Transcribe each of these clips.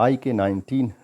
IK-19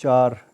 4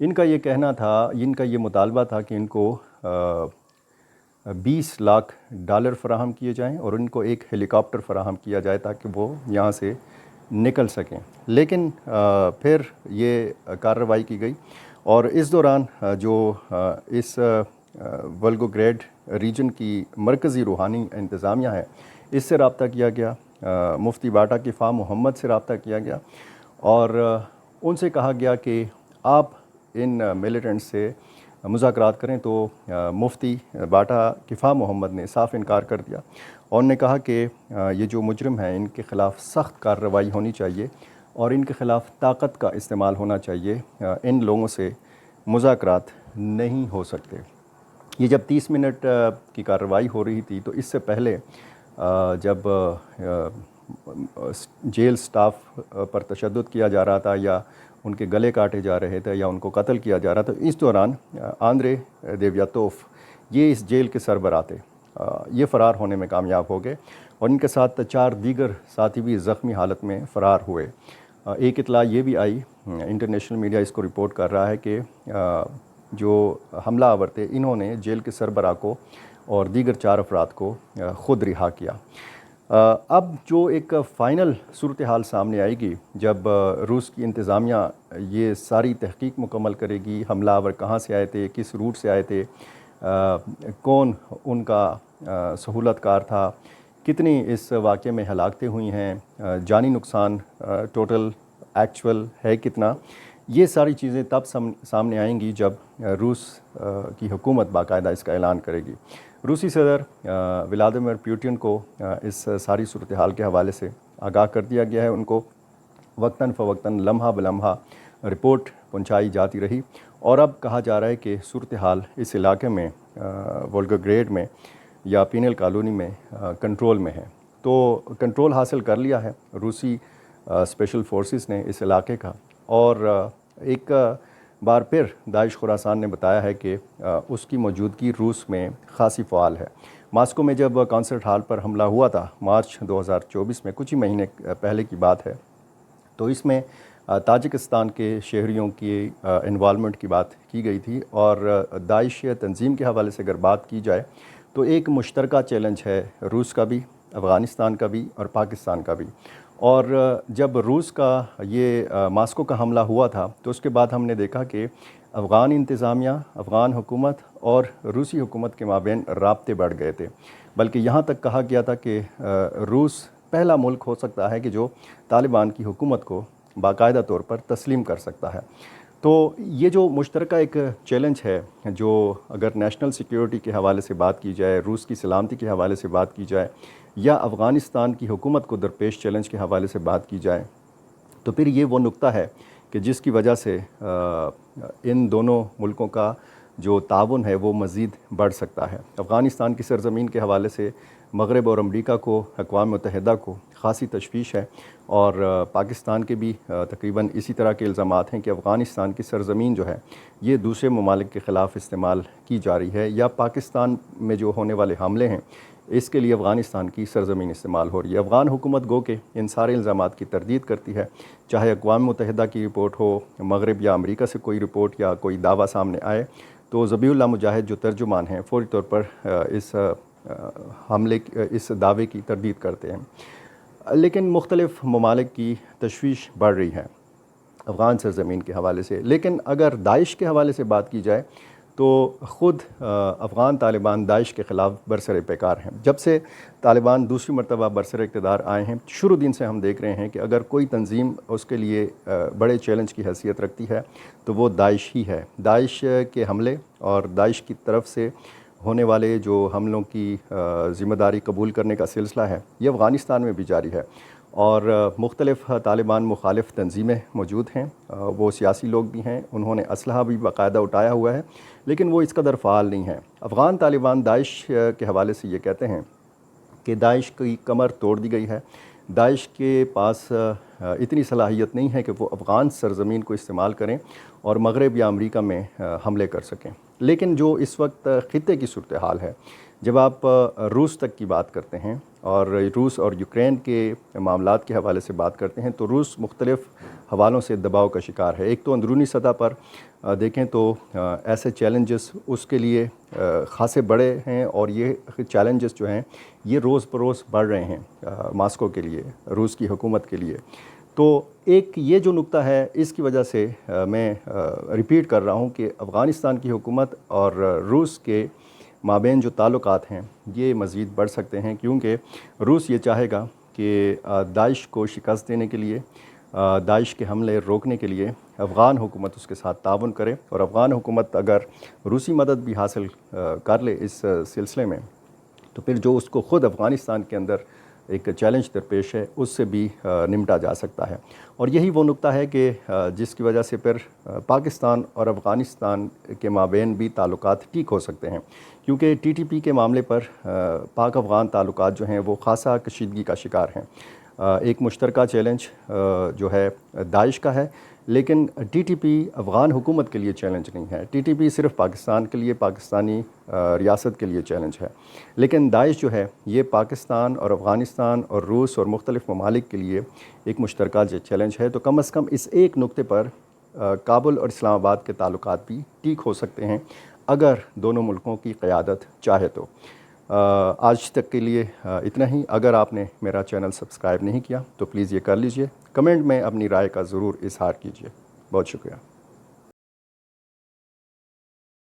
ان کا یہ کہنا تھا، ان کا یہ مطالبہ تھا کہ ان کو 20 لاکھ ڈالر فراہم کیے جائیں اور ان کو ایک ہیلی کاپٹر فراہم کیا جائے تاکہ وہ یہاں سے نکل سکیں. لیکن پھر یہ کارروائی کی گئی اور اس دوران جو اس ولگوگریڈ ریجن کی مرکزی روحانی انتظامیہ ہے اس سے رابطہ کیا گیا، مفتی باٹا کفایہ محمد سے رابطہ کیا گیا اور ان سے کہا گیا کہ آپ ان ملیٹنٹ سے مذاکرات کریں. تو مفتی باٹا کفایہ محمد نے صاف انکار کر دیا اور نے کہا کہ یہ جو مجرم ہیں ان کے خلاف سخت کارروائی ہونی چاہیے اور ان کے خلاف طاقت کا استعمال ہونا چاہیے، ان لوگوں سے مذاکرات نہیں ہو سکتے. یہ جب 30 منٹ کی کارروائی ہو رہی تھی تو اس سے پہلے جب جیل سٹاف پر تشدد کیا جا رہا تھا یا ان کے گلے کاٹے جا رہے تھے یا ان کو قتل کیا جا رہا تھا، اس دوران آندرے دیویاتوف یہ اس جیل کے سربراہ تھے، یہ فرار ہونے میں کامیاب ہو گئے اور ان کے ساتھ 4 دیگر ساتھی بھی زخمی حالت میں فرار ہوئے. ایک اطلاع یہ بھی آئی، انٹرنیشنل میڈیا اس کو رپورٹ کر رہا ہے کہ جو حملہ آور تھے انہوں نے جیل کے سربراہ کو اور دیگر 4 افراد کو خود رہا کیا. اب جو ایک فائنل صورتحال سامنے آئے گی جب روس کی انتظامیہ یہ ساری تحقیق مکمل کرے گی، حملہ آور کہاں سے آئے تھے، کس روٹ سے آئے تھے، کون ان کا سہولت کار تھا، کتنی اس واقعے میں ہلاکتیں ہوئی ہیں، جانی نقصان ٹوٹل ایکچول ہے کتنا، یہ ساری چیزیں تب سامنے آئیں گی جب روس کی حکومت باقاعدہ اس کا اعلان کرے گی. روسی صدر ولادیمیر پوٹن کو اس ساری صورتحال کے حوالے سے آگاہ کر دیا گیا ہے. ان کو وقتاً فوقتاً لمحہ بلمحہ رپورٹ پہنچائی جاتی رہی اور اب کہا جا رہا ہے کہ صورتحال اس علاقے میں وولگوگریڈ میں یا پینل کالونی میں کنٹرول میں ہے. تو کنٹرول حاصل کر لیا ہے روسی اسپیشل فورسز نے اس علاقے کا اور ایک بار پھر داعش خراسان نے بتایا ہے کہ اس کی موجودگی روس میں خاصی فعال ہے. ماسکو میں جب کانسرٹ ہال پر حملہ ہوا تھا مارچ 2024 میں، کچھ ہی مہینے پہلے کی بات ہے، تو اس میں تاجکستان کے شہریوں کی انوالومنٹ کی بات کی گئی تھی اور داعش تنظیم کے حوالے سے اگر بات کی جائے تو ایک مشترکہ چیلنج ہے روس کا بھی، افغانستان کا بھی اور پاکستان کا بھی. اور جب روس کا یہ ماسکو کا حملہ ہوا تھا تو اس کے بعد ہم نے دیکھا کہ افغان انتظامیہ، افغان حکومت اور روسی حکومت کے مابین رابطے بڑھ گئے تھے، بلکہ یہاں تک کہا گیا تھا کہ روس پہلا ملک ہو سکتا ہے کہ جو طالبان کی حکومت کو باقاعدہ طور پر تسلیم کر سکتا ہے. تو یہ جو مشترکہ ایک چیلنج ہے، جو اگر نیشنل سیکیورٹی کے حوالے سے بات کی جائے، روس کی سلامتی کے حوالے سے بات کی جائے یا افغانستان کی حکومت کو درپیش چیلنج کے حوالے سے بات کی جائے، تو پھر یہ وہ نقطہ ہے کہ جس کی وجہ سے ان دونوں ملکوں کا جو تعاون ہے وہ مزید بڑھ سکتا ہے. افغانستان کی سرزمین کے حوالے سے مغرب اور امریکہ کو، اقوام متحدہ کو خاصی تشویش ہے اور پاکستان کے بھی تقریباً اسی طرح کے الزامات ہیں کہ افغانستان کی سرزمین جو ہے یہ دوسرے ممالک کے خلاف استعمال کی جا رہی ہے یا پاکستان میں جو ہونے والے حملے ہیں اس کے لیے افغانستان کی سرزمین استعمال ہو رہی ہے. افغان حکومت گو کہ ان سارے الزامات کی تردید کرتی ہے، چاہے اقوام متحدہ کی رپورٹ ہو، مغرب یا امریکہ سے کوئی رپورٹ یا کوئی دعویٰ سامنے آئے تو ذبیح اللہ مجاہد جو ترجمان ہیں فوری طور پر اس حملے اس دعوے کی تردید کرتے ہیں. لیکن مختلف ممالک کی تشویش بڑھ رہی ہے افغان سرزمین کے حوالے سے. لیکن اگر داعش کے حوالے سے بات کی جائے تو خود افغان طالبان داعش کے خلاف برسر پیکار ہیں. جب سے طالبان دوسری مرتبہ برسر اقتدار آئے ہیں، شروع دن سے ہم دیکھ رہے ہیں کہ اگر کوئی تنظیم اس کے لیے بڑے چیلنج کی حیثیت رکھتی ہے تو وہ داعش ہی ہے. داعش کے حملے اور داعش کی طرف سے ہونے والے جو حملوں کی ذمہ داری قبول کرنے کا سلسلہ ہے یہ افغانستان میں بھی جاری ہے اور مختلف طالبان مخالف تنظیمیں موجود ہیں، وہ سیاسی لوگ بھی ہیں، انہوں نے اسلحہ بھی باقاعدہ اٹھایا ہوا ہے لیکن وہ اس قدر فعال نہیں ہیں. افغان طالبان داعش کے حوالے سے یہ کہتے ہیں کہ داعش کی کمر توڑ دی گئی ہے، داعش کے پاس اتنی صلاحیت نہیں ہے کہ وہ افغان سرزمین کو استعمال کریں اور مغرب یا امریکہ میں حملے کر سکیں. لیکن جو اس وقت خطے کی صورتحال ہے، جب آپ روس تک کی بات کرتے ہیں اور روس اور یوکرین کے معاملات کے حوالے سے بات کرتے ہیں تو روس مختلف حوالوں سے دباؤ کا شکار ہے۔ ایک تو اندرونی سطح پر دیکھیں تو ایسے چیلنجز اس کے لیے خاصے بڑے ہیں، اور یہ چیلنجز جو ہیں یہ روز بروز بڑھ رہے ہیں ماسکو کے لیے، روس کی حکومت کے لیے۔ تو ایک یہ جو نقطہ ہے، اس کی وجہ سے میں ریپیٹ کر رہا ہوں کہ افغانستان کی حکومت اور روس کے مابین جو تعلقات ہیں یہ مزید بڑھ سکتے ہیں، کیونکہ روس یہ چاہے گا کہ داعش کو شکست دینے کے لیے، داعش کے حملے روکنے کے لیے افغان حکومت اس کے ساتھ تعاون کرے، اور افغان حکومت اگر روسی مدد بھی حاصل کر لے اس سلسلے میں، تو پھر جو اس کو خود افغانستان کے اندر ایک چیلنج درپیش ہے اس سے بھی نمٹا جا سکتا ہے۔ اور یہی وہ نقطہ ہے کہ جس کی وجہ سے پھر پاکستان اور افغانستان کے مابین بھی تعلقات ٹھیک ہو سکتے ہیں، کیونکہ ٹی ٹی پی کے معاملے پر پاک افغان تعلقات جو ہیں وہ خاصا کشیدگی کا شکار ہیں۔ ایک مشترکہ چیلنج جو ہے داعش کا ہے، لیکن ٹی ٹی پی افغان حکومت کے لیے چیلنج نہیں ہے۔ ٹی ٹی پی صرف پاکستان کے لیے، پاکستانی ریاست کے لیے چیلنج ہے، لیکن داعش جو ہے یہ پاکستان اور افغانستان اور روس اور مختلف ممالک کے لیے ایک مشترکہ چیلنج ہے۔ تو کم از کم اس ایک نقطے پر کابل اور اسلام آباد کے تعلقات بھی ٹھیک ہو سکتے ہیں، اگر دونوں ملکوں کی قیادت چاہے تو۔ آج تک کے لیے اتنا ہی۔ اگر آپ نے میرا چینل سبسکرائب نہیں کیا تو پلیز یہ کر لیجئے۔ کمنٹ میں اپنی رائے کا ضرور اظہار کیجئے۔ بہت شکریہ۔